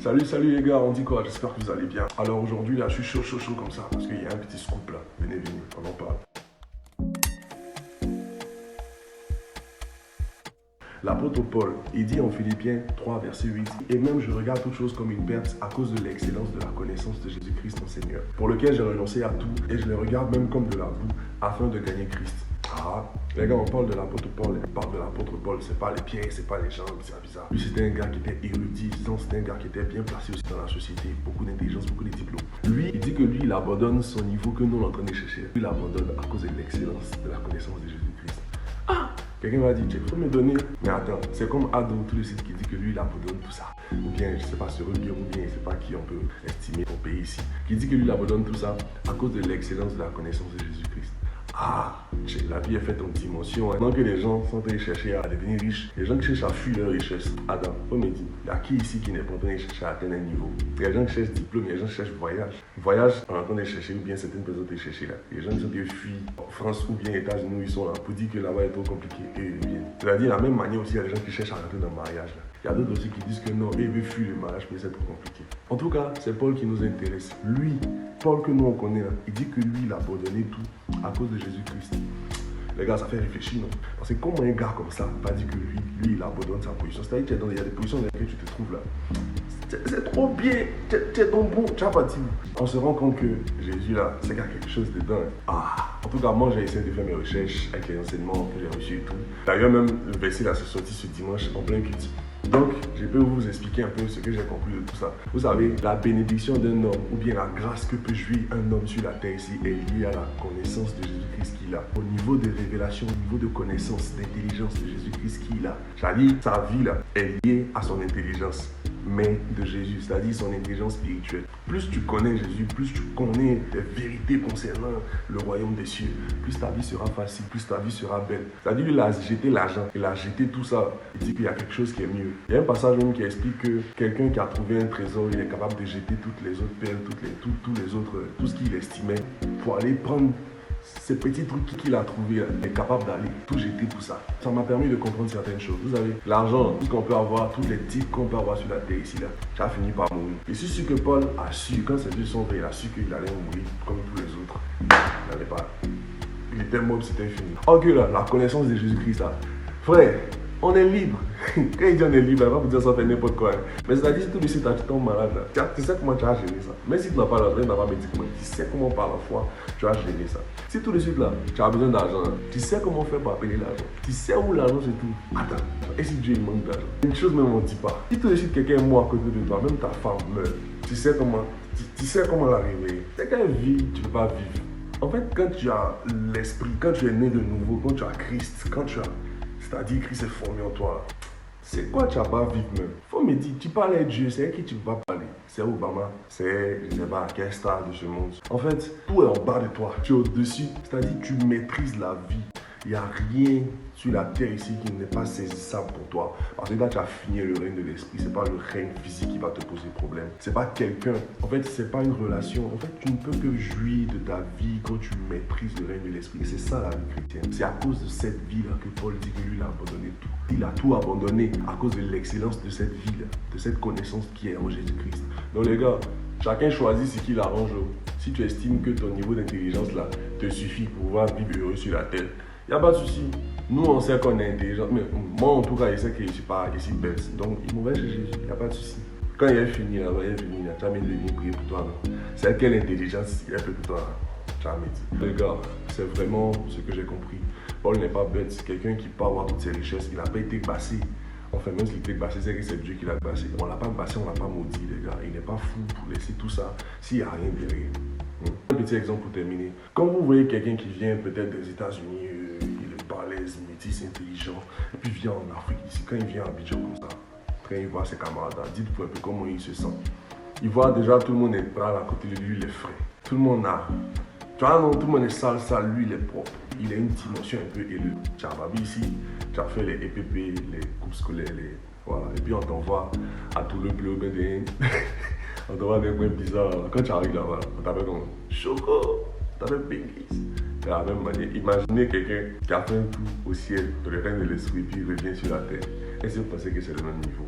Salut les gars, on dit quoi? J'espère que vous allez bien. Alors aujourd'hui là, je suis chaud comme ça parce qu'il y a un petit scoop là. Venez, on en parle. L'apôtre Paul, il dit en Philippiens 3 verset 8, et même je regarde toute chose comme une perte à cause de l'excellence de la connaissance de Jésus-Christ mon Seigneur, pour lequel j'ai renoncé à tout et je le regarde même comme de la boue afin de gagner Christ. Ah, les gars, on parle de l'apôtre Paul, c'est pas les pieds, c'est pas les jambes, c'est bizarre. Lui, c'était un gars qui était érudit, c'était un gars qui était bien placé aussi dans la société, beaucoup d'intelligence, beaucoup de diplômes. Lui, il dit que lui, il abandonne son niveau que nous, on est en train de chercher. Lui, il abandonne à cause de l'excellence de la connaissance de Jésus-Christ. Ah! Quelqu'un m'a dit, il faut me donner. Mais attends, c'est comme Ado, tout le site qui dit que lui, il abandonne tout ça. Ou bien, je sais pas, sur Rugby, ou bien, je sais pas qui on peut estimer ton pays ici. Qui dit que lui, il abandonne tout ça à cause de l'excellence de la connaissance de Jésus-Christ. Ah, la vie est faite en dimensions. Pendant que les gens sont en train de chercher à devenir riches, les gens qui cherchent à fuir leur richesse. Adam, faut me dire, il y a qui ici qui n'est pas en train de chercher à atteindre un niveau? Il y a des gens qui cherchent diplôme, il y a des gens qui cherchent voyage. Voyage, on est en train de chercher, ou bien certaines personnes de chercher là. Les gens qui sont en train de fuir en France ou bien États-Unis où ils sont là pour dire que là-bas est trop compliqué et ils viennent. C'est-à-dire, de la même manière aussi, il y a des gens qui cherchent à rentrer dans le mariage là. Il y a d'autres aussi qui disent que non, ils veulent fuir le mariage, mais c'est trop compliqué. En tout cas, c'est Paul qui nous intéresse. Lui, Paul que nous on connaît, là, il dit que lui, il a abandonné tout à cause de Jésus-Christ. Les gars, ça fait réfléchir, non? Parce que comment un gars comme ça va dire que lui, il abandonne sa position? C'est-à-dire qu'il y a des positions dans lesquelles tu te trouves là. C'est trop bien, tu es ton bon, tu as pas dit. On se rend compte que Jésus là, c'est qu'il y a quelque chose dedans. Ah, en tout cas, moi j'ai essayé de faire mes recherches avec les enseignements que j'ai reçus et tout. D'ailleurs, même le verset là, c'est sorti ce dimanche en plein culte. Donc, je peux vous expliquer un peu ce que j'ai compris de tout ça. Vous savez, la bénédiction d'un homme, ou bien la grâce que peut jouir un homme sur la terre ici, est liée à la connaissance de Jésus-Christ qu'il a. Au niveau de révélation, au niveau de connaissance, d'intelligence de Jésus-Christ qu'il a. C'est-à-dire, sa vie là est liée à son intelligence, mais de Jésus, c'est-à-dire son intelligence spirituelle. Plus tu connais Jésus, plus tu connais les vérités concernant le royaume des cieux, plus ta vie sera facile, plus ta vie sera belle. C'est-à-dire, il a jeté l'argent, il a jeté tout ça. Il dit qu'il y a quelque chose qui est mieux. Il y a un passage même qui explique que quelqu'un qui a trouvé un trésor, il est capable de jeter toutes les autres perles, tout ce qu'il estimait, pour aller prendre ces petits trucs qu'il a trouvé, il est capable d'aller tout jeter, tout ça. Ça m'a permis de comprendre certaines choses. Vous savez, l'argent, tout ce qu'on peut avoir, tous les titres qu'on peut avoir sur la terre ici, là, ça a fini par mourir. Et c'est sûr que Paul a su, quand ses yeux sont ouverts, il a su qu'il allait mourir comme tous les autres. Il n'allait pas. Il était mort, c'était fini. Ok là, la connaissance de Jésus-Christ là. Frère, on est libre. Quand il dit on est libre, il va vous dire ça fait n'importe quoi. Mais c'est-à-dire, si tout de suite tu tombes malade, là, tu sais comment tu vas gérer ça. Même si tu n'as pas l'argent, tu n'as pas de médicaments, tu sais comment par la foi tu vas gérer ça. Si tout de suite là, tu as besoin d'argent, tu sais comment faire pour appeler l'argent. Tu sais où l'argent se trouve. Attends, et si Dieu il manque d'argent? Une chose même on ne dit pas. Si tout de suite quelqu'un est mort à côté de toi, même ta femme meurt, tu sais comment la réveiller. C'est qu'elle vit, tu ne peux pas vivre. En fait, quand tu as l'esprit, quand tu es né de nouveau, quand tu as Christ, c'est-à-dire Christ est formé en toi. C'est quoi tu vas pas vivre même? Faut me dire, tu parles à Dieu, c'est à qui tu ne vas pas parler? C'est Obama, c'est, je ne sais pas, quel star de ce monde. En fait, tout est en bas de toi, tu es au-dessus, c'est-à-dire tu maîtrises la vie. Il n'y a rien sur la terre ici qui n'est pas saisissable pour toi. Parce que là, tu as fini le règne de l'esprit. Ce n'est pas le règne physique qui va te poser problème. Ce n'est pas quelqu'un. En fait, ce n'est pas une relation. En fait, tu ne peux que jouir de ta vie quand tu maîtrises le règne de l'esprit. Et c'est ça la vie chrétienne. C'est à cause de cette vie-là que Paul dit que lui, il a abandonné tout. Il a tout abandonné à cause de l'excellence de cette vie-là, de cette connaissance qui est en Jésus-Christ. Donc les gars, chacun choisit ce qui l'arrange. Si tu estimes que ton niveau d'intelligence là te suffit pour pouvoir vivre heureux sur la terre, il n'y a pas de souci. Nous, on sait qu'on est intelligent. Mais moi, en tout cas, je sais que je ne suis pas ici bête. Donc, il m'ouvre chez Jésus. Il n'y a pas de souci. Quand il est fini, là, il est fini. Jamais de venir prier pour toi. C'est quelle intelligence il a fait pour toi. Jamais dit. Les gars, c'est vraiment ce que j'ai compris. Paul n'est pas bête. C'est quelqu'un qui peut avoir toutes ses richesses. Il n'a pas été bassé. Enfin, même s'il était bassé, c'est que c'est Dieu qui l'a bassé. On ne l'a pas bassé, on ne l'a pas maudit, les gars. Il n'est pas fou pour laisser tout ça s'il n'y a rien derrière. Un petit exemple pour terminer. Quand vous voyez quelqu'un qui vient peut-être des États-Unis, il est balèze, métis, intelligent, et puis vient en Afrique ici, quand il vient à Abidjan comme ça, quand il voit ses camarades, dites-vous un peu comment il se sent. Il voit déjà tout le monde est pral à côté de lui, il est frais. Tout le monde a. Tu vois, non, tout le monde est sale, lui il est propre. Il a une dimension un peu élevée. Tu as babi ici, tu as fait les EPP, les coupes scolaires, voilà. Et puis on t'envoie à tout le bleu, on t'envoie des coins bizarres. Quand tu arrives là-bas, on t'appelle comme Choco, on t'appelle Bengis. De la même manière, imaginez quelqu'un qui a fait un tour au ciel, dans le règne de l'esprit, puis il revient sur la terre. Est-ce que vous pensez que c'est le même niveau?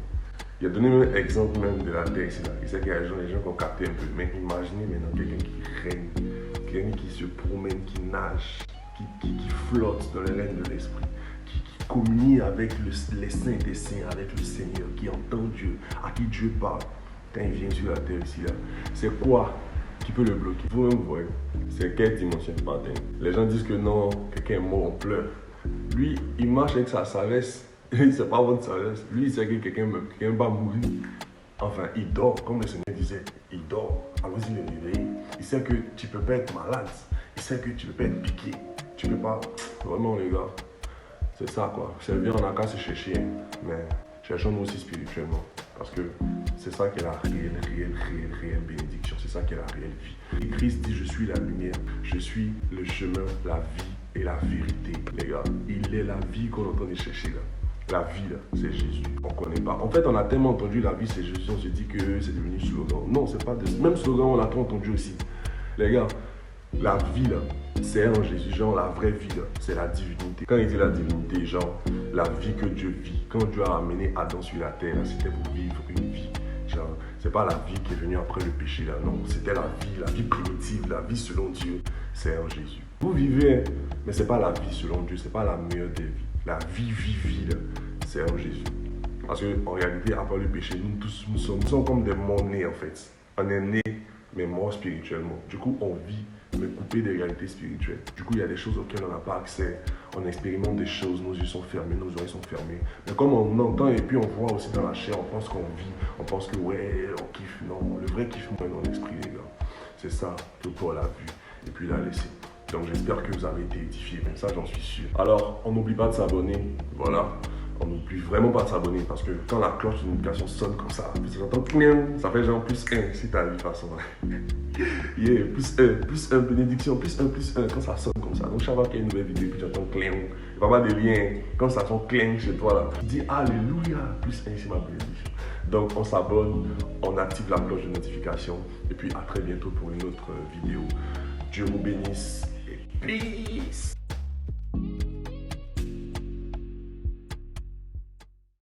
Il a donné un exemple même de la terre ici. Il sait qu'il y a des gens qui ont capté un peu. Mais imaginez maintenant quelqu'un qui règne, quelqu'un qui se promène, qui nage, qui flotte dans le règne de l'esprit, qui communie avec les saints des saints, avec le Seigneur, qui entend Dieu, à qui Dieu parle. Quand il vient sur la terre ici, là, c'est quoi qui peut le bloquer? Vous-même, vous voyez, c'est quelle dimension de patin? Les gens disent que non, quelqu'un est mort, on pleure. Lui, il marche avec sa sagesse. Il ne sait pas votre sagesse. Lui, il sait que quelqu'un va mourir. Enfin, il dort, comme le Seigneur disait. Il dort. Allons-y le réveiller. Il sait que tu ne peux pas être malade. Il sait que tu ne peux pas être piqué. Tu ne peux pas. Vraiment, les gars. C'est ça, quoi. Servir en a qu'à se chercher. Mais cherchons-nous aussi spirituellement. Parce que c'est ça qui est la réelle bénédiction. C'est ça qui est la réelle vie. Et Christ dit, je suis la lumière. Je suis le chemin, la vie et la vérité, les gars. Il est la vie qu'on entend chercher, là. La vie, là, c'est Jésus. On ne connaît pas. En fait, on a tellement entendu la vie, c'est Jésus. On se dit que c'est devenu slogan. Non, c'est pas de... Même slogan, on a tout entendu aussi. Les gars, la vie, là, c'est en Jésus. Genre, la vraie vie, là, c'est la divinité. Quand il dit la divinité, genre, la vie que Dieu vit. Quand Dieu a amené Adam sur la terre, là, c'était pour vivre une vie. Genre, c'est pas la vie qui est venue après le péché, là. Non, c'était la vie primitive, la vie selon Dieu. C'est en Jésus. Vous vivez, mais c'est pas la vie selon Dieu. C'est pas la meilleure des vies. La vie, là, c'est en Jésus. Parce qu'en réalité, après le péché, nous tous, nous sommes comme des morts-nés, en fait. On est nés, mais morts spirituellement. Du coup, on vit, mais coupé des réalités spirituelles. Du coup, il y a des choses auxquelles on n'a pas accès. On expérimente des choses, nos yeux sont fermés, nos oreilles sont fermées. Mais comme on entend et puis on voit aussi dans la chair, on pense qu'on vit, on pense que ouais, on kiffe. Non, le vrai kiff, moi, dans l'esprit, les gars. C'est ça que Paul a vu et puis il a laissé. Donc j'espère que vous avez été édifiés, même ça j'en suis sûr. Alors, on n'oublie pas de s'abonner, voilà. On n'oublie vraiment pas de s'abonner parce que quand la cloche de notification sonne comme ça fait genre plus 1 si t'as vu de toute façon. Yeah, plus 1, bénédiction, plus 1, quand ça sonne comme ça. Donc chaque fois qu'il y a une nouvelle vidéo, puis j'entends cling, il va y avoir des liens, quand ça sonne cling chez toi là, tu dis alléluia, plus 1 c'est ma bénédiction. Donc on s'abonne, on active la cloche de notification et puis à très bientôt pour une autre vidéo. Dieu vous bénisse et peace.